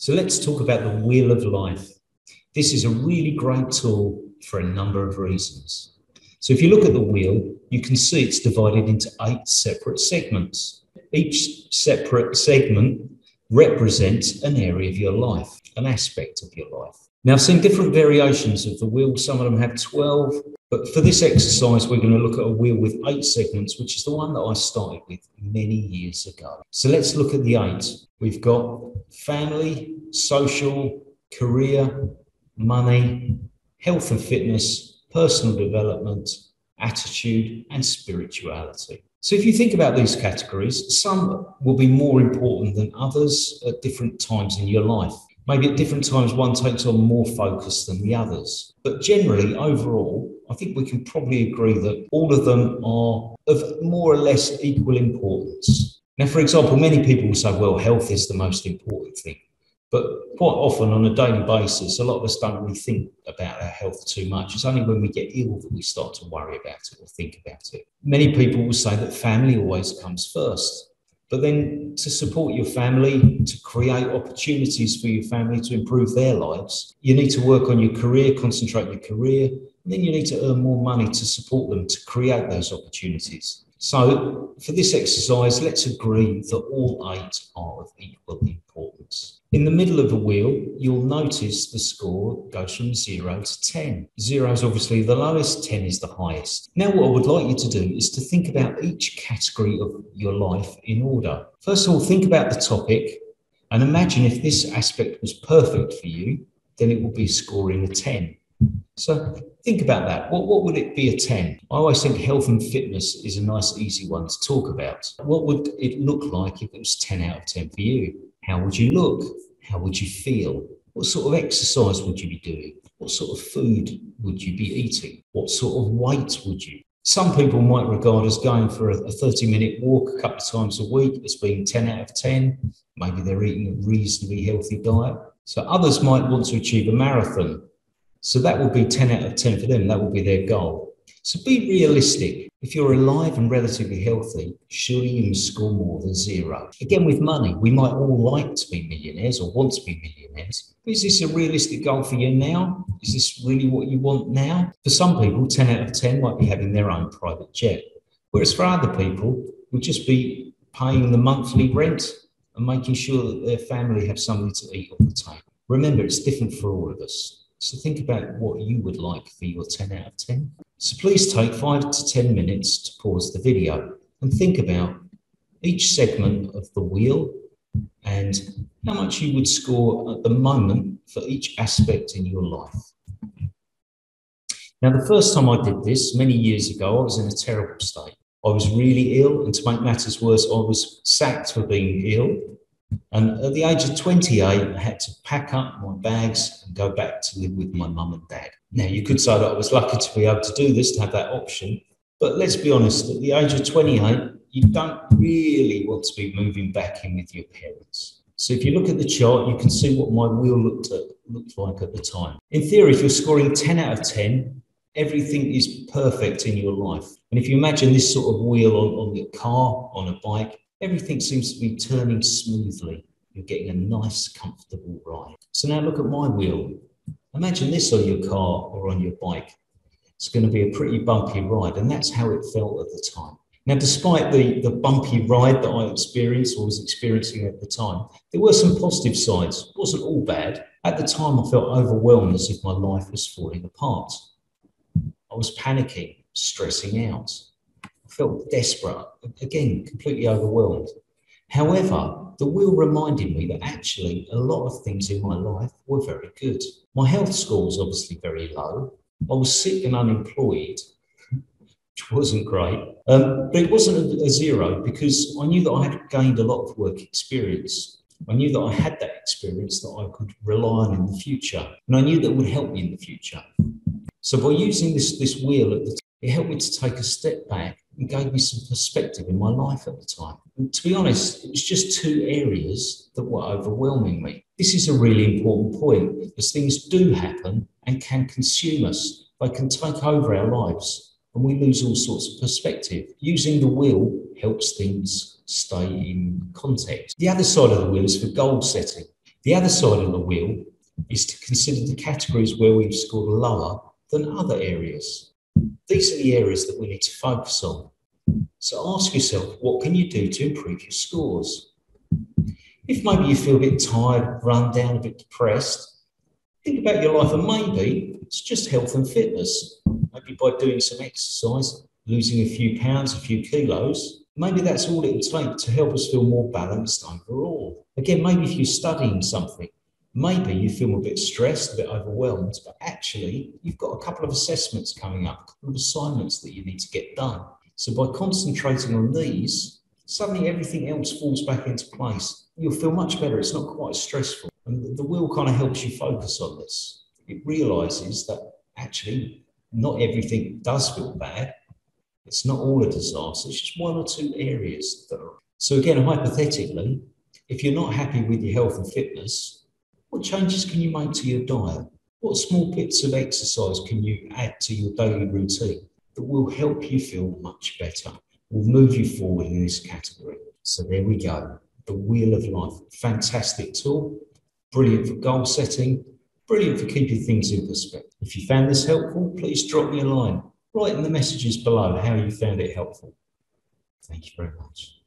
So let's talk about the Wheel of Life. This is a really great tool for a number of reasons. So if you look at the wheel, you can see it's divided into 8 separate segments. Each separate segment represents an area of your life, an aspect of your life. Now, I've seen different variations of the wheel. Some of them have 12, but for this exercise, we're going to look at a wheel with 8 segments, which is the one that I started with many years ago. So let's look at the 8. We've got family, social, career, money, health and fitness, personal development, attitude, and spirituality. So if you think about these categories, some will be more important than others at different times in your life. Maybe at different times, one takes on more focus than the others. But generally, overall, I think we can probably agree that all of them are of more or less equal importance. Now, for example, many people will say, well, health is the most important thing. But quite often on a daily basis, a lot of us don't really think about our health too much. It's only when we get ill that we start to worry about it or think about it. Many people will say that family always comes first. But then to support your family, to create opportunities for your family to improve their lives, you need to work on your career, concentrate your career, and then you need to earn more money to support them to create those opportunities. So for this exercise, let's agree that all 8 are of equal importance. In the middle of the wheel, you'll notice the score goes from 0 to 10. 0 is obviously the lowest, 10 is the highest. Now, what I would like you to do is to think about each category of your life in order. First of all, think about the topic and imagine if this aspect was perfect for you, then it will be scoring a 10. So think about that. What would it be a 10? I always think health and fitness is a nice, easy one to talk about. What would it look like if it was 10 out of 10 for you? How would you look? How would you feel? What sort of exercise would you be doing? What sort of food would you be eating? What sort of weight would you? Some people might regard as going for a 30-minute walk a couple of times a week as being 10 out of 10. Maybe they're eating a reasonably healthy diet. So others might want to achieve a marathon. So that will be 10 out of 10 for them. That will be their goal. So be realistic. If you're alive and relatively healthy, surely you must score more than 0. Again, with money, we might all like to be millionaires or want to be millionaires. But is this a realistic goal for you now? Is this really what you want now? For some people, 10 out of 10 might be having their own private jet. Whereas for other people, would just be paying the monthly rent and making sure that their family have something to eat on the table. Remember, it's different for all of us. So think about what you would like for your 10 out of 10. So please take 5 to 10 minutes to pause the video and think about each segment of the wheel and how much you would score at the moment for each aspect in your life. Now, the first time I did this, many years ago, I was in a terrible state. I was really ill, and to make matters worse, I was sacked for being ill. And at the age of 28, I had to pack up my bags and go back to live with my mum and dad. Now, you could say that I was lucky to be able to do this, to have that option. But let's be honest, at the age of 28, you don't really want to be moving back in with your parents. So if you look at the chart, you can see what my wheel looked like at the time. In theory, if you're scoring 10 out of 10, everything is perfect in your life. And if you imagine this sort of wheel on your car, on a bike, everything seems to be turning smoothly. You're getting a nice, comfortable ride. So now look at my wheel. Imagine this on your car or on your bike. It's going to be a pretty bumpy ride, and that's how it felt at the time. Now, despite the bumpy ride that I experienced or was experiencing at the time, there were some positive sides. It wasn't all bad. At the time, I felt overwhelmed as if my life was falling apart. I was panicking, stressing out. I felt desperate, again, completely overwhelmed. However, the wheel reminded me that actually a lot of things in my life were very good. My health score was obviously very low. I was sick and unemployed, which wasn't great. But it wasn't a 0 because I knew that I had gained a lot of work experience. I knew that I had that experience that I could rely on in the future. And I knew that would help me in the future. So by using this wheel at the time, it helped me to take a step back and gave me some perspective in my life at the time. And to be honest, it was just 2 areas that were overwhelming me. This is a really important point because things do happen and can consume us. They can take over our lives and we lose all sorts of perspective. Using the wheel helps things stay in context. The other side of the wheel is for goal setting. The other side of the wheel is to consider the categories where we've scored lower than other areas. These are the areas that we need to focus on. So ask yourself, what can you do to improve your scores? If maybe you feel a bit tired, run down, a bit depressed, think about your life, and maybe it's just health and fitness. Maybe by doing some exercise, losing a few pounds, a few kilos, maybe that's all it will take to help us feel more balanced overall. Again, maybe if you're studying something, maybe you feel a bit stressed, a bit overwhelmed, but actually you've got a couple of assessments coming up, a couple of assignments that you need to get done. So by concentrating on these, suddenly everything else falls back into place. You'll feel much better. It's not quite as stressful. And the wheel kind of helps you focus on this. It realizes that actually not everything does feel bad. It's not all a disaster. It's just one or two areas that are. So again, hypothetically, if you're not happy with your health and fitness, what changes can you make to your diet? What small bits of exercise can you add to your daily routine that will help you feel much better, will move you forward in this category? So there we go. The Wheel of Life. Fantastic tool. Brilliant for goal setting. Brilliant for keeping things in perspective. If you found this helpful, please drop me a line. Write in the messages below how you found it helpful. Thank you very much.